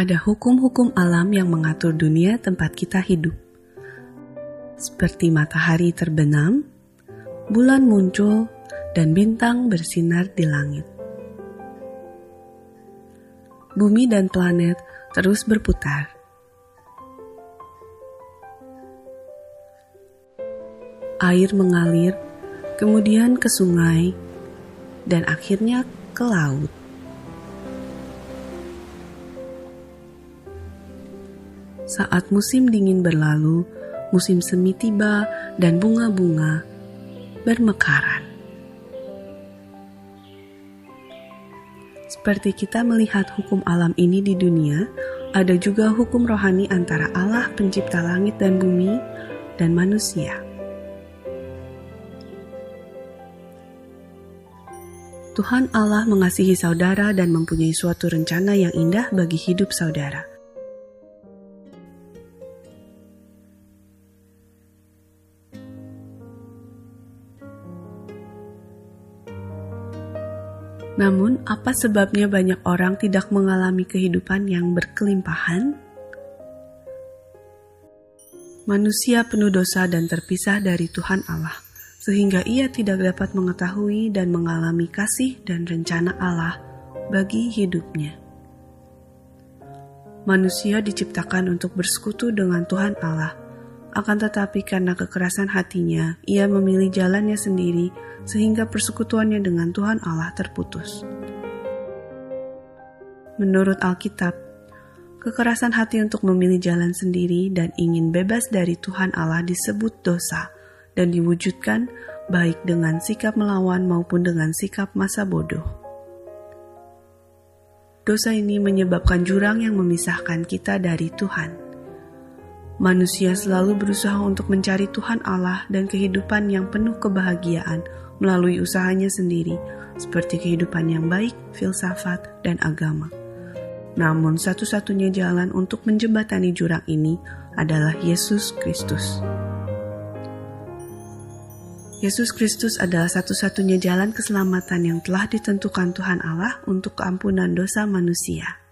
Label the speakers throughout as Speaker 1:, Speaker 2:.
Speaker 1: Ada hukum-hukum alam yang mengatur dunia tempat kita hidup. Seperti matahari terbenam, bulan muncul, dan bintang bersinar di langit. Bumi dan planet terus berputar. Air mengalir, kemudian ke sungai, dan akhirnya ke laut. Saat musim dingin berlalu, musim semi tiba dan bunga-bunga bermekaran. Seperti kita melihat hukum alam ini di dunia, ada juga hukum rohani antara Allah pencipta langit dan bumi dan manusia. Tuhan Allah mengasihi saudara dan mempunyai suatu rencana yang indah bagi hidup saudara. Namun, apa sebabnya banyak orang tidak mengalami kehidupan yang berkelimpahan? Manusia penuh dosa dan terpisah dari Tuhan Allah, sehingga ia tidak dapat mengetahui dan mengalami kasih dan rencana Allah bagi hidupnya. Manusia diciptakan untuk bersekutu dengan Tuhan Allah, akan tetapi karena kekerasan hatinya, ia memilih jalannya sendiri, sehingga persekutuannya dengan Tuhan Allah terputus. Menurut Alkitab, kekerasan hati untuk memilih jalan sendiri dan ingin bebas dari Tuhan Allah disebut dosa dan diwujudkan baik dengan sikap melawan maupun dengan sikap masa bodoh. Dosa ini menyebabkan jurang yang memisahkan kita dari Tuhan. Manusia selalu berusaha untuk mencari Tuhan Allah dan kehidupan yang penuh kebahagiaan melalui usahanya sendiri, seperti kehidupan yang baik, filsafat, dan agama. Namun satu-satunya jalan untuk menjembatani jurang ini adalah Yesus Kristus. Yesus Kristus adalah satu-satunya jalan keselamatan yang telah ditentukan Tuhan Allah untuk keampunan dosa manusia.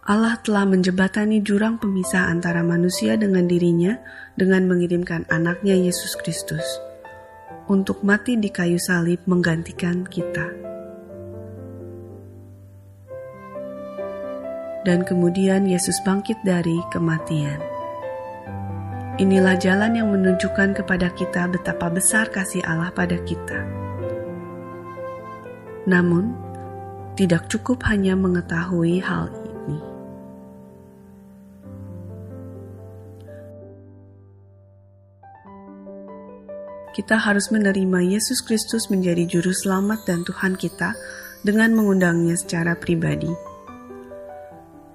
Speaker 1: Allah telah menjembatani jurang pemisah antara manusia dengan dirinya dengan mengirimkan anaknya Yesus Kristus untuk mati di kayu salib menggantikan kita. Dan kemudian Yesus bangkit dari kematian. Inilah jalan yang menunjukkan kepada kita betapa besar kasih Allah pada kita. Namun, tidak cukup hanya mengetahui hal ini. Kita harus menerima Yesus Kristus menjadi juru selamat dan Tuhan kita dengan mengundangnya secara pribadi.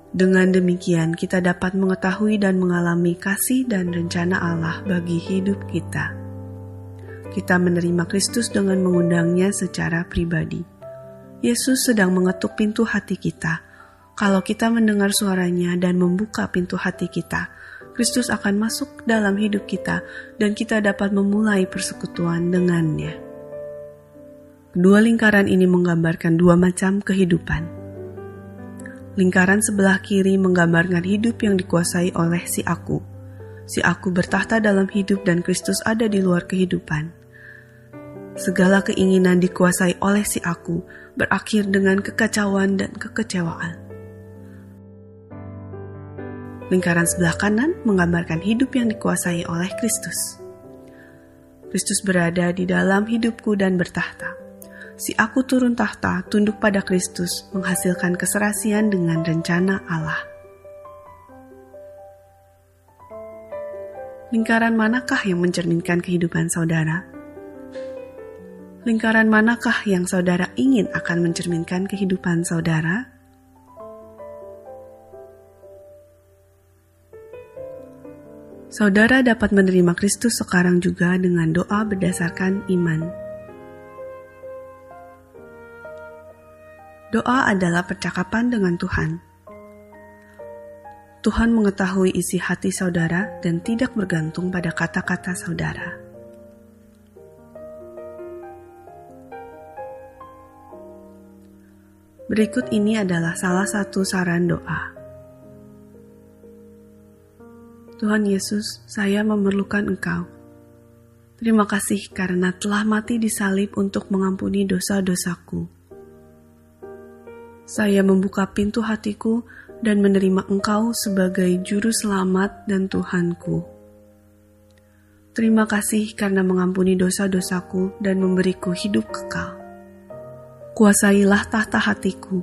Speaker 1: Dengan demikian, kita dapat mengetahui dan mengalami kasih dan rencana Allah bagi hidup kita. Kita menerima Kristus dengan mengundangnya secara pribadi. Yesus sedang mengetuk pintu hati kita. Kalau kita mendengar suaranya dan membuka pintu hati kita, Kristus akan masuk dalam hidup kita dan kita dapat memulai persekutuan dengannya. Kedua lingkaran ini menggambarkan dua macam kehidupan. Lingkaran sebelah kiri menggambarkan hidup yang dikuasai oleh si aku. Si aku bertahta dalam hidup dan Kristus ada di luar kehidupan. Segala keinginan dikuasai oleh si aku berakhir dengan kekacauan dan kekecewaan. Lingkaran sebelah kanan menggambarkan hidup yang dikuasai oleh Kristus. Kristus berada di dalam hidupku dan bertahta. Si aku turun tahta, tunduk pada Kristus, menghasilkan keserasian dengan rencana Allah. Lingkaran manakah yang mencerminkan kehidupan saudara? Lingkaran manakah yang saudara ingin akan mencerminkan kehidupan saudara? Saudara dapat menerima Kristus sekarang juga dengan doa berdasarkan iman. Doa adalah percakapan dengan Tuhan. Tuhan mengetahui isi hati saudara dan tidak bergantung pada kata-kata saudara. Berikut ini adalah salah satu saran doa. Tuhan Yesus, saya memerlukan Engkau. Terima kasih karena telah mati di salib untuk mengampuni dosa-dosaku. Saya membuka pintu hatiku dan menerima Engkau sebagai Juru Selamat dan Tuhanku. Terima kasih karena mengampuni dosa-dosaku dan memberiku hidup kekal. Kuasailah tahta hatiku.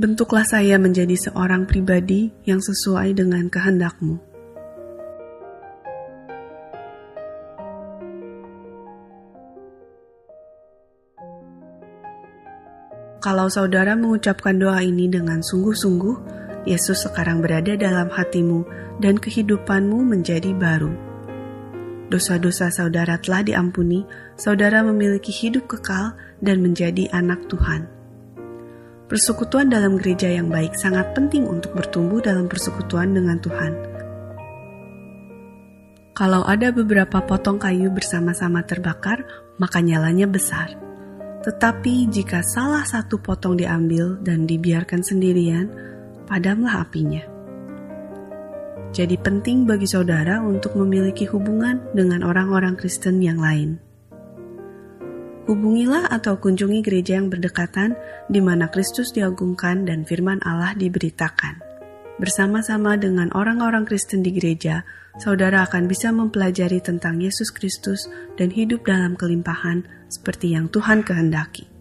Speaker 1: Bentuklah saya menjadi seorang pribadi yang sesuai dengan kehendak-Mu. Kalau saudara mengucapkan doa ini dengan sungguh-sungguh, Yesus sekarang berada dalam hatimu dan kehidupanmu menjadi baru. Dosa-dosa saudara telah diampuni, saudara memiliki hidup kekal dan menjadi anak Tuhan. Persekutuan dalam gereja yang baik sangat penting untuk bertumbuh dalam persekutuan dengan Tuhan. Kalau ada beberapa potong kayu bersama-sama terbakar, maka nyalanya besar. Tetapi jika salah satu potong diambil dan dibiarkan sendirian, padamlah apinya. Jadi penting bagi saudara untuk memiliki hubungan dengan orang-orang Kristen yang lain. Hubungilah atau kunjungi gereja yang berdekatan di mana Kristus diagungkan dan firman Allah diberitakan. Bersama-sama dengan orang-orang Kristen di gereja, saudara akan bisa mempelajari tentang Yesus Kristus dan hidup dalam kelimpahan seperti yang Tuhan kehendaki.